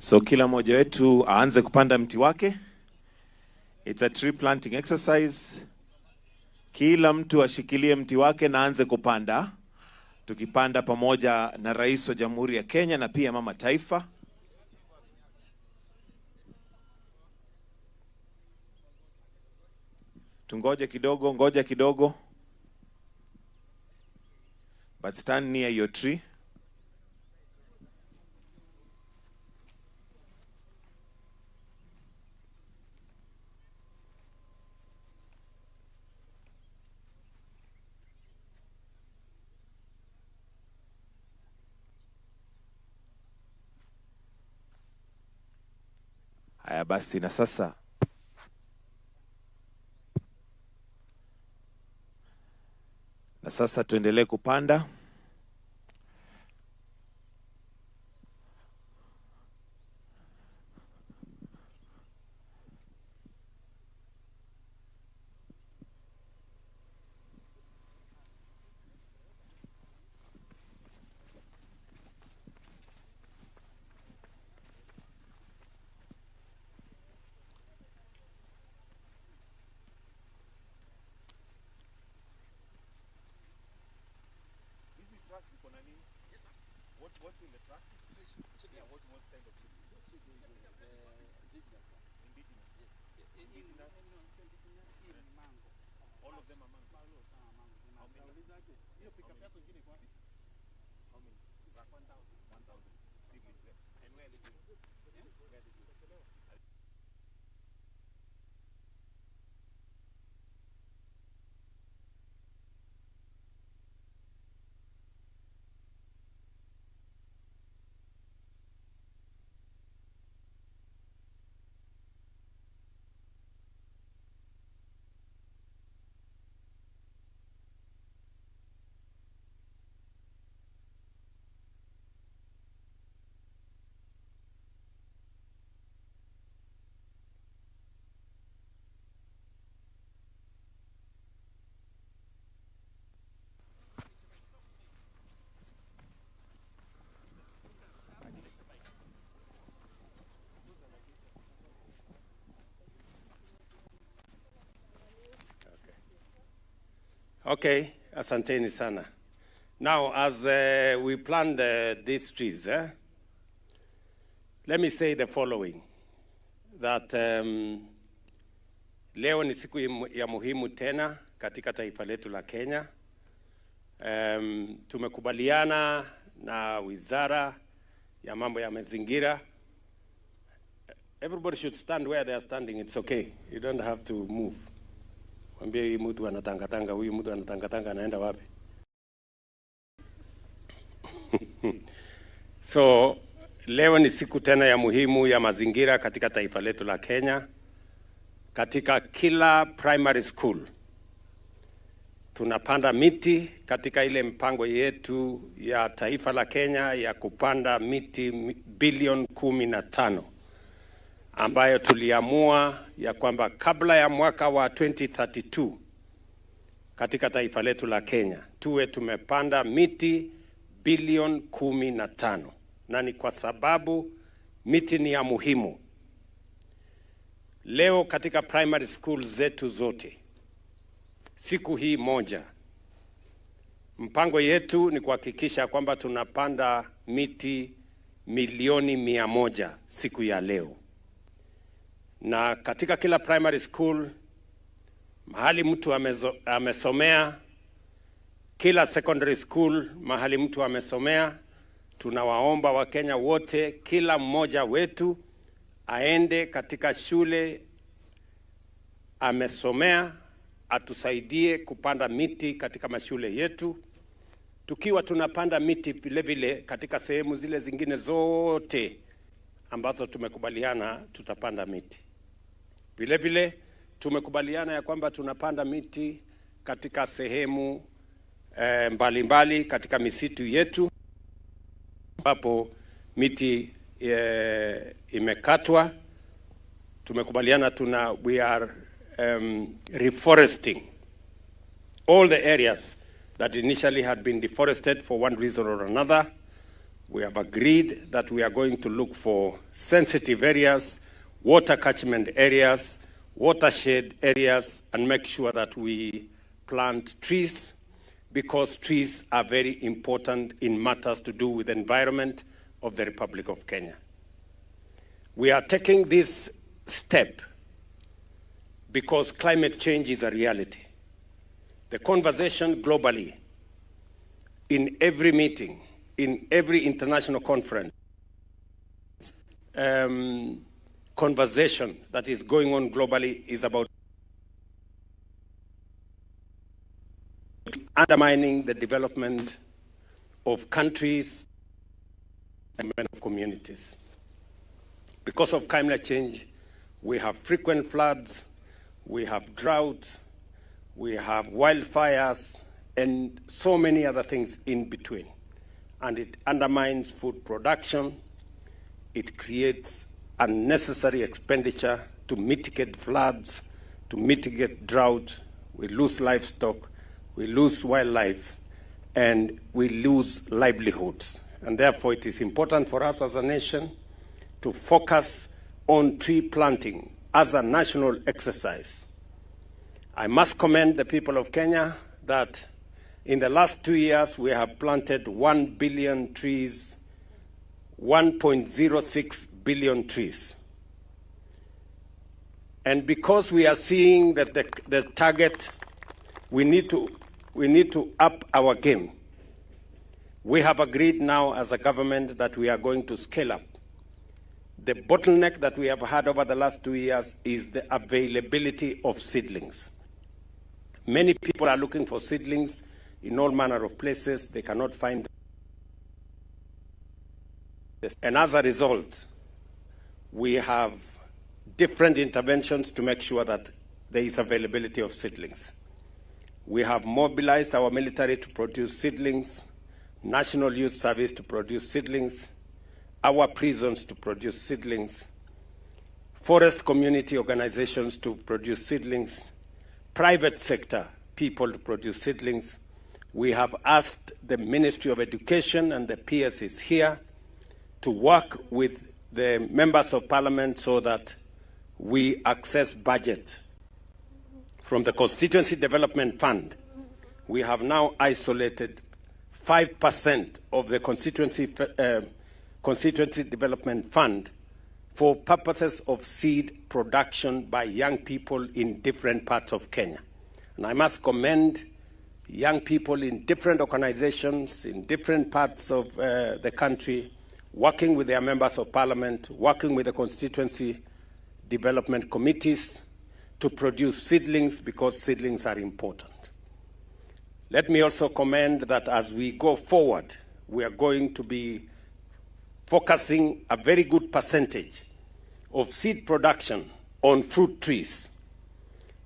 So kila mmoja wetu aanze kupanda mti wake. It's a tree planting exercise. Kila mtu ashikilie mti wake na aanze kupanda. Tukipanda pamoja na Rais wa Jamhuri ya Kenya na pia Mama Taifa. Tungoje kidogo, ngoja kidogo. But stand near your tree. Haya basi, na sasa tuendelee kupanda. What's in the truck? Yeah, what kind of tree? Indigenous ones. Indigenous? Yes. Indigenous? Mango. All of them are mango? How many? Hiyo pickup yako ingine kwa wapi? How many? 1,000. 1,000 seedlings there. And where did you? Where did you? Okay, asanteni sana. Now, as we plant these trees, let me say the following, that leo ni siku ya muhimu tena katika taifa letu la Kenya. Tumekubaliana na wizara ya mambo ya mazingira. Everybody should stand where they are standing. It's okay. You don't have to move. Mwambie huyu mtu anatangatanga, huyu mtu anatangatanga, anaenda wapi? So, leo ni siku tena ya muhimu ya mazingira katika taifa letu la Kenya. Katika kila primary school tunapanda miti katika ile mpango yetu ya taifa la Kenya ya kupanda miti bilioni 15 ambayo tuliamua ya kwamba kabla ya mwaka wa 2032 katika taifa letu la Kenya tuwe tumepanda miti bilioni 15, na ni kwa sababu miti ni ya muhimu. Leo katika primary schools zetu zote, siku hii moja, mpango yetu ni kuhakikisha kwamba tunapanda miti milioni 100 siku ya leo. Na katika kila primary school, mahali mtu amesomea, kila secondary school, mahali mtu amesomea, tunawaomba Wakenya wote, kila mmoja wetu aende katika shule amesomea, atusaidie kupanda miti katika mashule yetu. Tukiwa tunapanda miti vile vile katika sehemu zile zingine zote ambazo tumekubaliana tutapanda miti. Vile vile tumekubaliana ya kwamba tunapanda miti katika sehemu mbalimbali katika misitu yetu ambapo miti imekatwa. Tumekubaliana we are reforesting all the areas that initially had been deforested for one reason or another. We have agreed that we are going to look for sensitive areas, water catchment areas, watershed areas, and make sure that we plant trees, because trees are very important in matters to do with the environment of the Republic of Kenya. We are taking this step because climate change is a reality. The conversation globally, in every meeting, in every international conference, conversation that is going on globally is about undermining the development of countries and of communities. Because of climate change, we have frequent floods, we have droughts, we have wildfires, and so many other things in between. And it undermines food production. It creates unnecessary expenditure to mitigate floods, to mitigate drought. We lose livestock, we lose wildlife, and we lose livelihoods. And therefore, it is important for us as a nation to focus on tree planting as a national exercise. I must commend the people of Kenya that in the last 2 years, we have planted 1 billion trees, 1.06 billion trees. And because we are seeing that the target, we need to up our game. We have agreed now as a government that we are going to scale up. The bottleneck that we have had over the last 2 years is the availability of seedlings. Many people are looking for seedlings in all manner of places. They cannot find them. And as a result, we have different interventions to make sure that there is availability of seedlings. We have mobilized our military to produce seedlings, National Youth Service to produce seedlings, our prisons to produce seedlings, forest community organizations to produce seedlings, private sector people to produce seedlings. We have asked the Ministry of Education, and the PS is here, to work with the members of parliament so that we access budget from the Constituency Development Fund. We have now isolated 5% of the Constituency Development Fund for purposes of seed production by young people in different parts of Kenya. And I must commend young people in different organizations, in different parts of the country, working with their members of parliament, working with the constituency development committees to produce seedlings, because seedlings are important. Let me also commend that as we go forward, we are going to be focusing a very good percentage of seed production on fruit trees.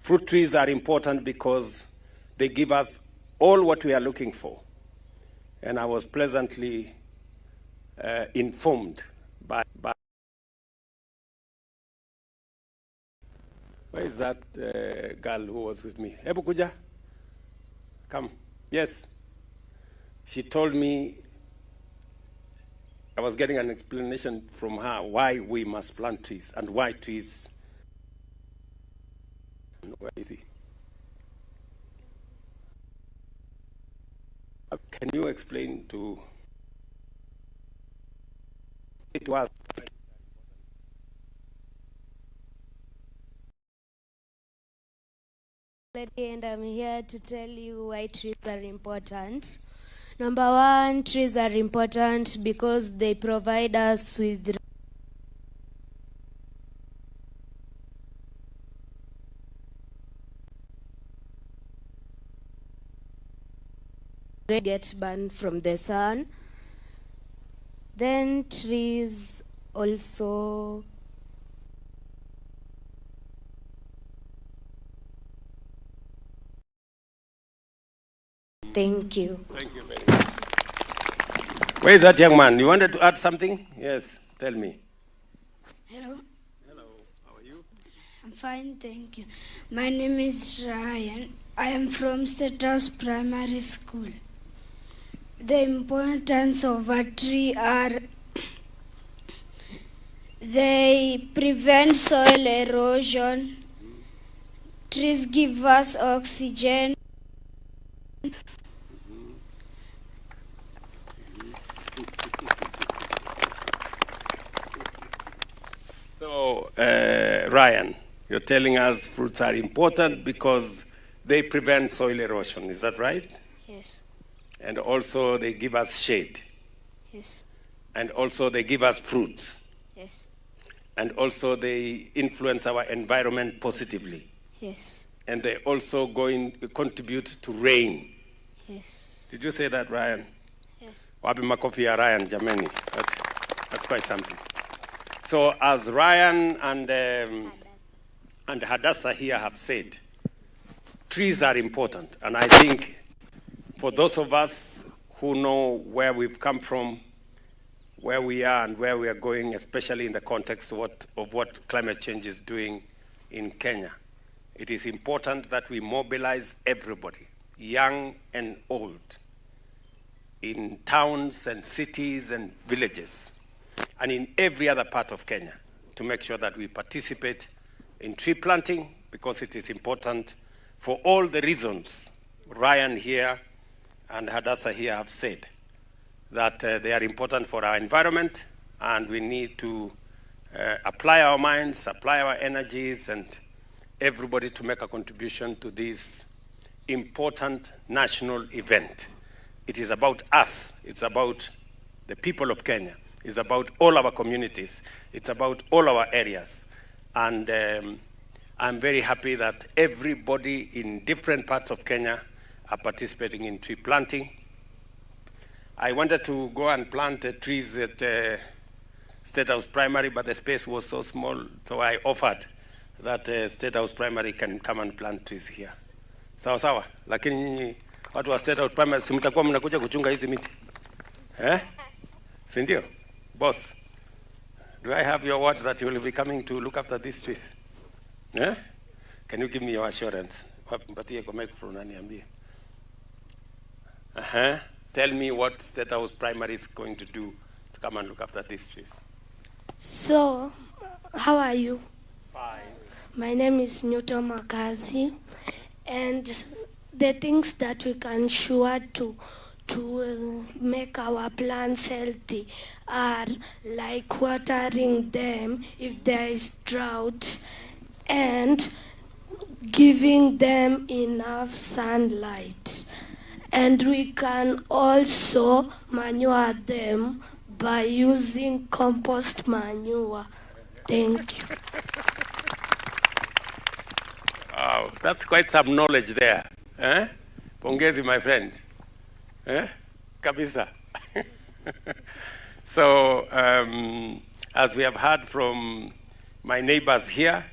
Fruit trees are important because they give us all what we are looking for. And I was pleasantly informed by where is that girl who was with me? Hebu kuja, come. Yes. She told me, I was getting an explanation from her why we must plant trees and why trees. Where is he? Can you explain to it was and I'm here to tell you why trees are important. Number one, trees are important because they provide us with get burned from the sun. Then trees also thank you. Thank you very much. Where is that young man? You wanted to add something? Yes, tell me. Hello. Hello, how are you? I'm fine, thank you. My name is Ryan. I am from State House Primary School. the importance of a tree are they prevent soil erosion. Trees give us oxygen. So, Ryan, you're telling us fruits are important because they prevent soil erosion, is that right? Yes. And also they give us shade. Yes. And also they give us fruits. Yes. And also they influence our environment positively. Yes. And they also contribute to rain. Yes. Did you say that, Ryan? Yes. Wapi makofi ya Ryan, jameni. That's quite something. So as Ryan and Hadassah here have said, trees are important. And I think for those of us who know where we've come from, where we are and where we are going, especially in the context of what climate change is doing in Kenya, it is important that we mobilize everybody, young and old, in towns and cities and villages, and in every other part of Kenya, to make sure that we participate in tree planting, because it is important for all the reasons Ryan here and Hadassah here have said, that they are important for our environment, and we need to apply our minds, apply our energies, and everybody to make a contribution to this important national event. It is about us. It's about the people of Kenya. It's about all our communities. It's about all our areas. And I'm very happy that everybody in different parts of Kenya are participating in tree planting. I wanted to go and plant trees at State House Primary, but the space was so small, so I offered that State House Primary can come and plant trees here. Sawa sawa, lakini nyinyi watu wa State House Primary si mtakuwa mnakuja kuchunga hizi miti? Si ndio? Boss, do I have your word that you will be coming to look after these trees? Can you give me your assurance? Mpatie kwa microphone aniambie. Tell me what State House Primary is going to do to come and look after these trees. So, how are you? Fine. My name is Newton Makazi, and the things that we can sure to make our plants healthy are like watering them if there is drought and giving them enough sunlight. And we can also manure them by using compost manure. Thank you. Wow, that's quite some knowledge there. Pongezi, my friend. Kabisa. So, as we have heard from my neighbors here,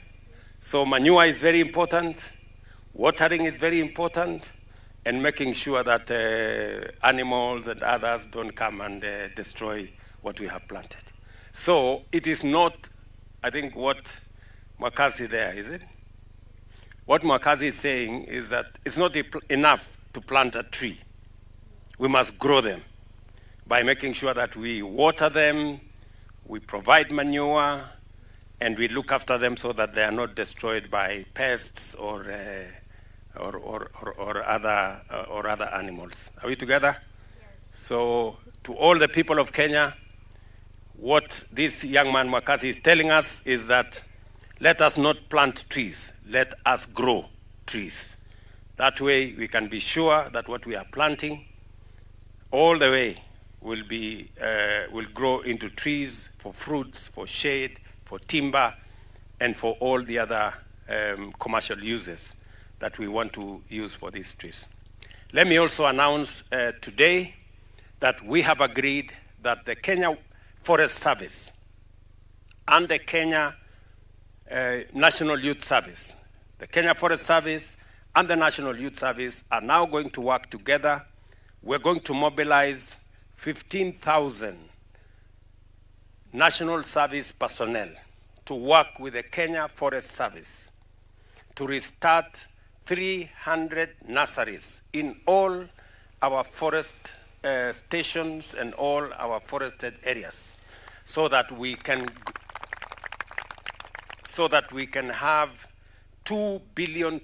so manure is very important, watering is very important, and making sure that animals and others don't come and destroy what we have planted. So it is not, I think, what Mwakazi there, is it? What Mwakazi is saying is that it's not enough to plant a tree. We must grow them by making sure that we water them, we provide manure, and we look after them so that they are not destroyed by pests or other animals. Are we together? Yes. So to all the people of Kenya, what this young man Mwakazi is telling us is that let us not plant trees, let us grow trees. That way we can be sure that what we are planting all the way will grow into trees for fruits, for shade, for timber, and for all the other commercial uses that we want to use for these trees. Let me also announce today that we have agreed that the Kenya Forest Service and the Kenya National Youth Service, the Kenya Forest Service and the National Youth Service are now going to work together. We're going to mobilize 15,000 National Service personnel to work with the Kenya Forest Service to restart 300 nurseries in all our forest stations and all our forested areas so that we can have 2 billion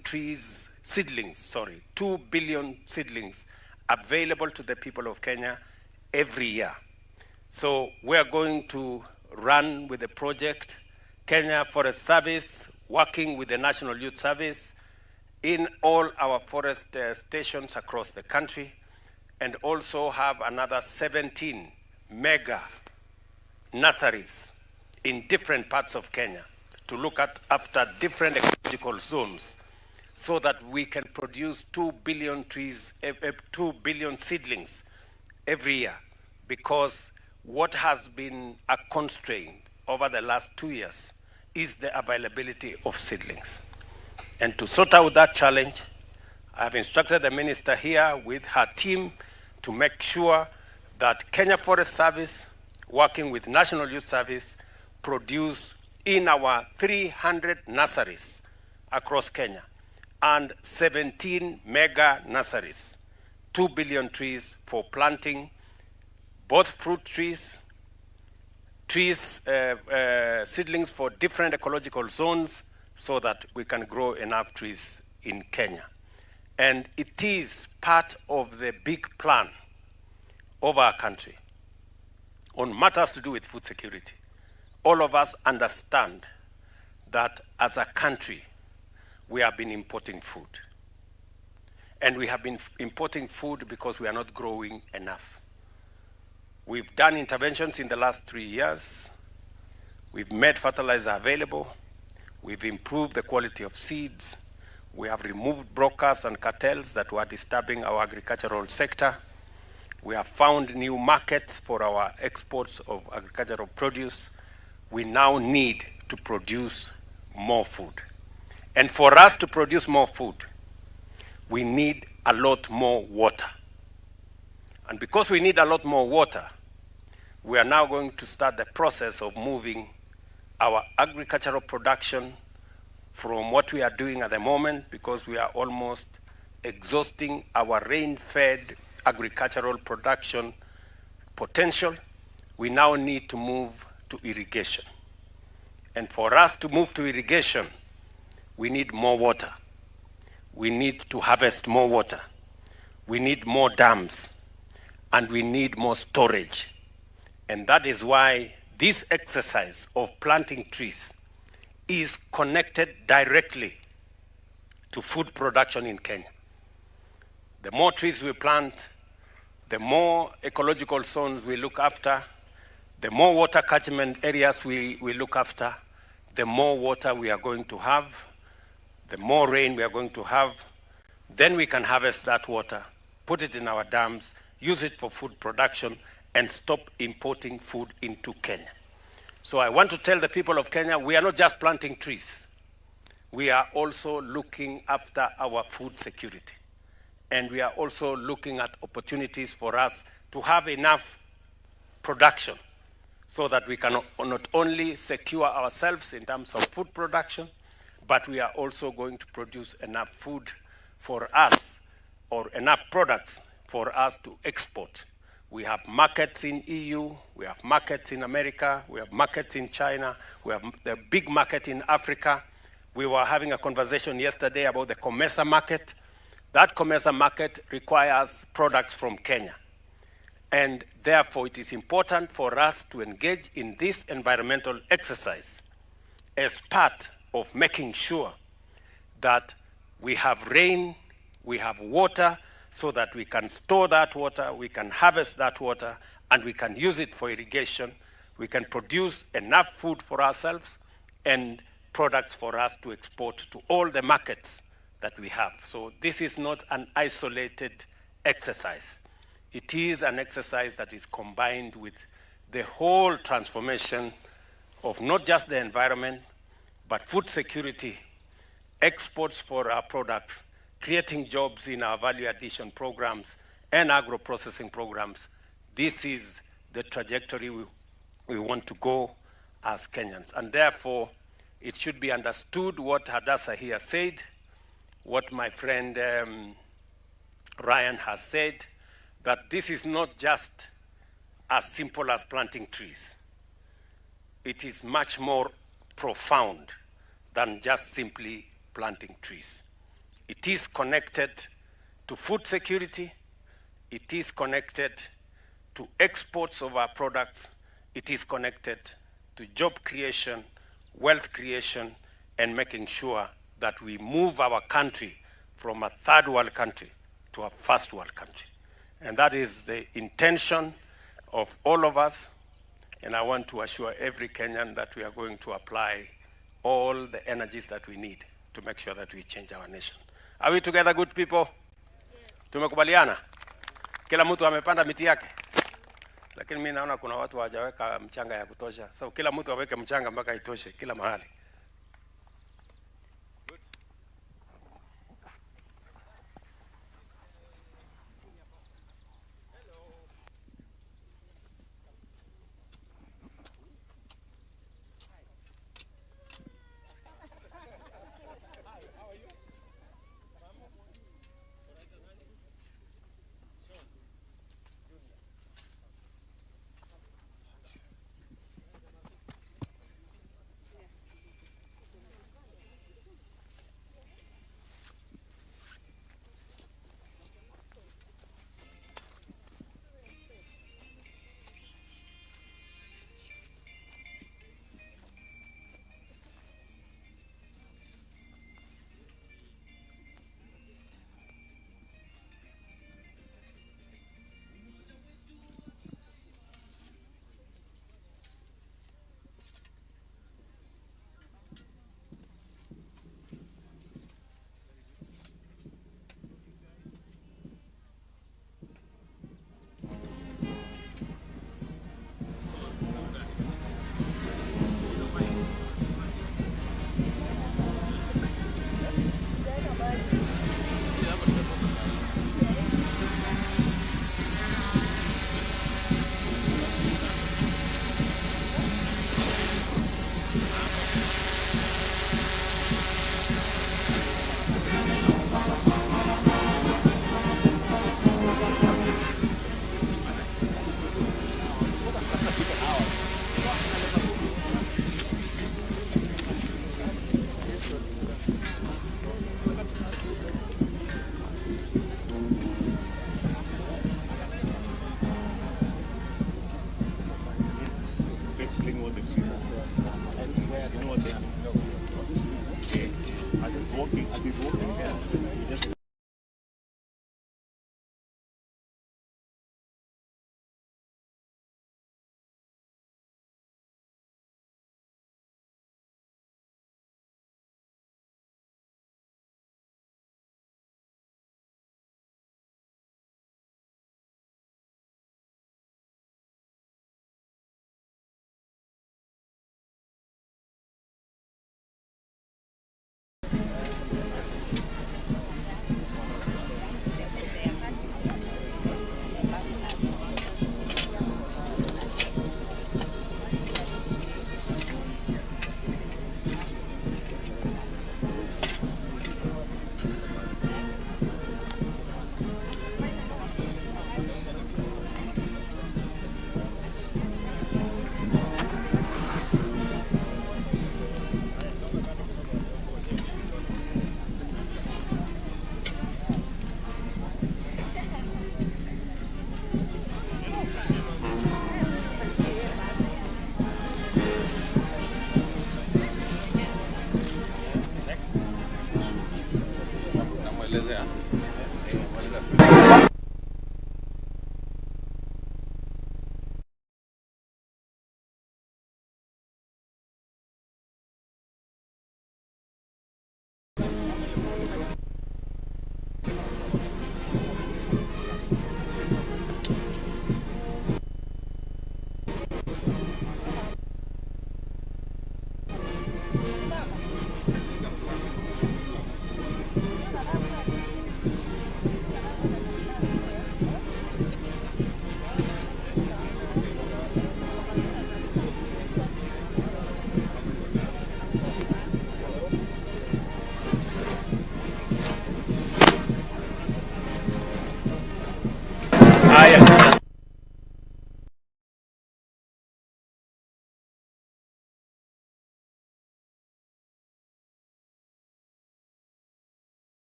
seedlings available to the people of Kenya every year. So we are going to run with the project, Kenya Forest Service, working with the National Youth Service in all our forest stations across the country, and also have another 17 mega nurseries in different parts of Kenya to look after different ecological zones so that we can produce 2 billion seedlings every year, because what has been a constraint over the last 2 years is the availability of seedlings. And to sort out that challenge, I have instructed the minister here with her team to make sure that Kenya Forest Service, working with National Youth Service, produce in our 300 nurseries across Kenya and 17 mega nurseries, 2 billion trees for planting both fruit trees, seedlings for different ecological zones so that we can grow enough trees in Kenya. And it is part of the big plan of our country on matters to do with food security. All of us understand that as a country, we have been importing food. And we have been importing food because we are not growing enough. We've done interventions in the last 3 years. We've made fertilizer available. We've improved the quality of seeds. We have removed brokers and cartels that were disturbing our agricultural sector. We have found new markets for our exports of agricultural produce. We now need to produce more food. And for us to produce more food, we need a lot more water. And because we need a lot more water, we are now going to start the process of moving our agricultural production from what we are doing at the moment, because we are almost exhausting our rain-fed agricultural production potential. We now need to move to irrigation. And for us to move to irrigation, we need more water. We need to harvest more water. We need more dams. And we need more storage. And that is why this exercise of planting trees is connected directly to food production in Kenya. The more trees we plant, the more ecological zones we look after, the more water catchment areas we look after, the more water we are going to have, the more rain we are going to have. Then we can harvest that water, put it in our dams, use it for food production, and stop importing food into Kenya. So I want to tell the people of Kenya, we are not just planting trees. We are also looking after our food security. And we are also looking at opportunities for us to have enough production so that we can not only secure ourselves in terms of food production, but we are also going to produce enough food for us, or enough products for us to export. We have markets in EU, we have markets in America, we have markets in China, we have the big market in Africa. We were having a conversation yesterday about the COMESA market. That COMESA market requires products from Kenya. And therefore, it is important for us to engage in this environmental exercise as part of making sure that we have rain, we have water, so that we can store that water, we can harvest that water, and we can use it for irrigation. We can produce enough food for ourselves and products for us to export to all the markets that we have. So this is not an isolated exercise. It is an exercise that is combined with the whole transformation of not just the environment, but food security, exports for our products, creating jobs in our value addition programs and agro-processing programs. This is the trajectory we want to go as Kenyans. And therefore, it should be understood what Hadassah here said, what my friend Ryan has said, that this is not just as simple as planting trees. It is much more profound than just simply planting trees. It is connected to food security. It is connected to exports of our products. It is connected to job creation, wealth creation, and making sure that we move our country from a third world country to a first world country. And that is the intention of all of us. And I want to assure every Kenyan that we are going to apply all the energies that we need to make sure that we change our nation. Are we together, good people? Yes. Tumekubaliana? Kila mtu amepanda miti yake. Lakini mimi naona kuna watu hawajaweka mchanga ya kutosha. So kila mtu aweke mchanga mpaka itoshe kila mahali.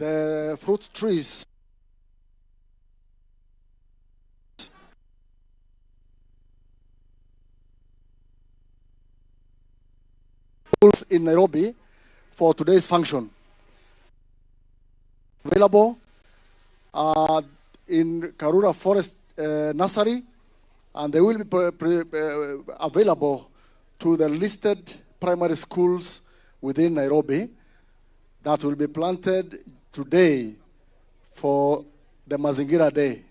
the fruit trees in Nairobi for today's function. Available in Karura Forest Nursery, and they will be available to the listed primary schools within Nairobi that will be planted today for the Mazingira Day.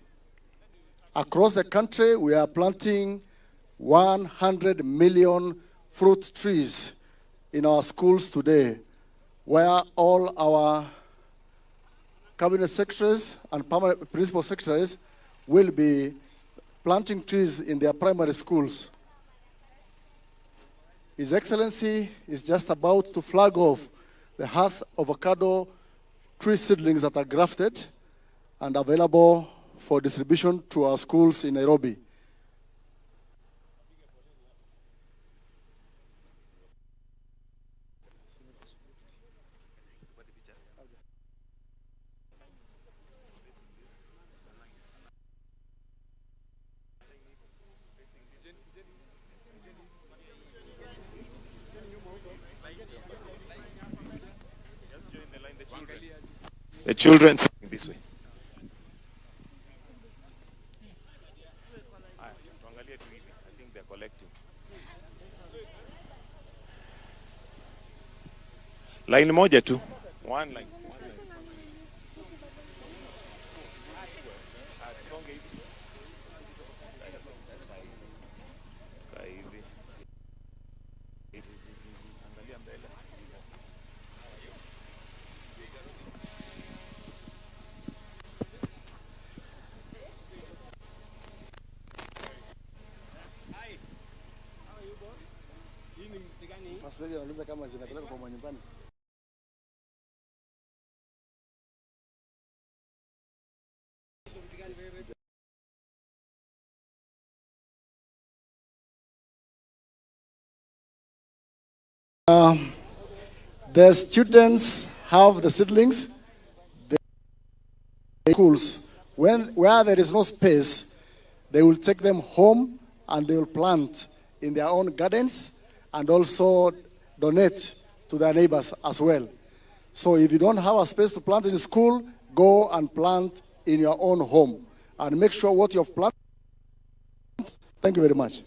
Across the country, we are planting 100 million fruit trees in our schools today, where all our cabinet secretaries and principal secretaries will be planting trees in their primary schools. His Excellency is just about to flag off the Hass avocado tree seedlings that are grafted and available for distribution to our schools in Nairobi. The children this way. I think they're collecting. Line moja tu. One line. The students have the seedlings. The schools, where there is no space, they will take them home and they will plant in their own gardens and also donate to their neighbors as well. So if you don't have a space to plant in school, go and plant in your own home and make sure what you have planted. Thank you very much.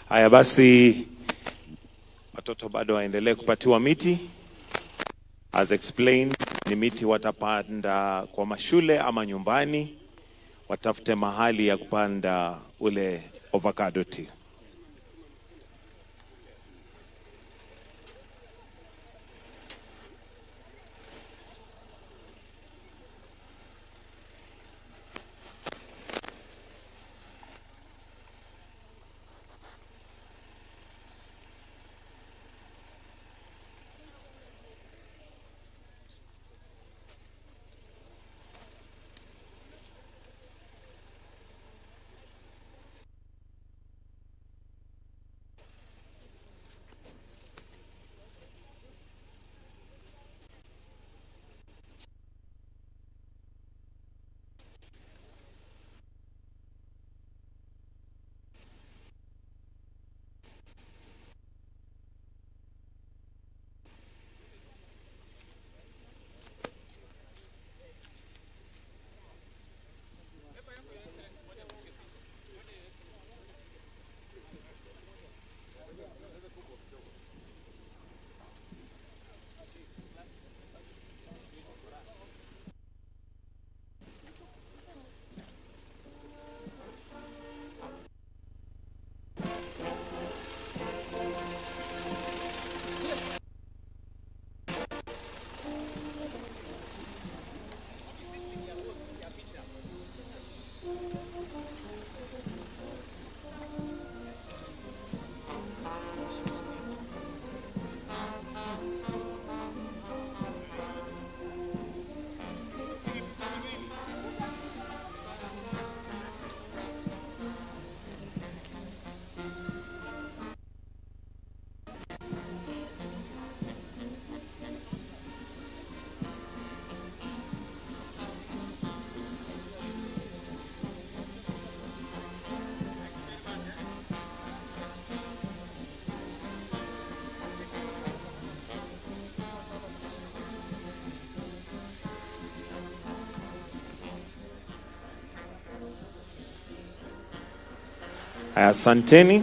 Haya basi, watoto bado waendelee kupatiwa miti. As explained, ni miti watapanda kwa mashule ama nyumbani. Watafute mahali ya kupanda ule avocado tea. Asanteni.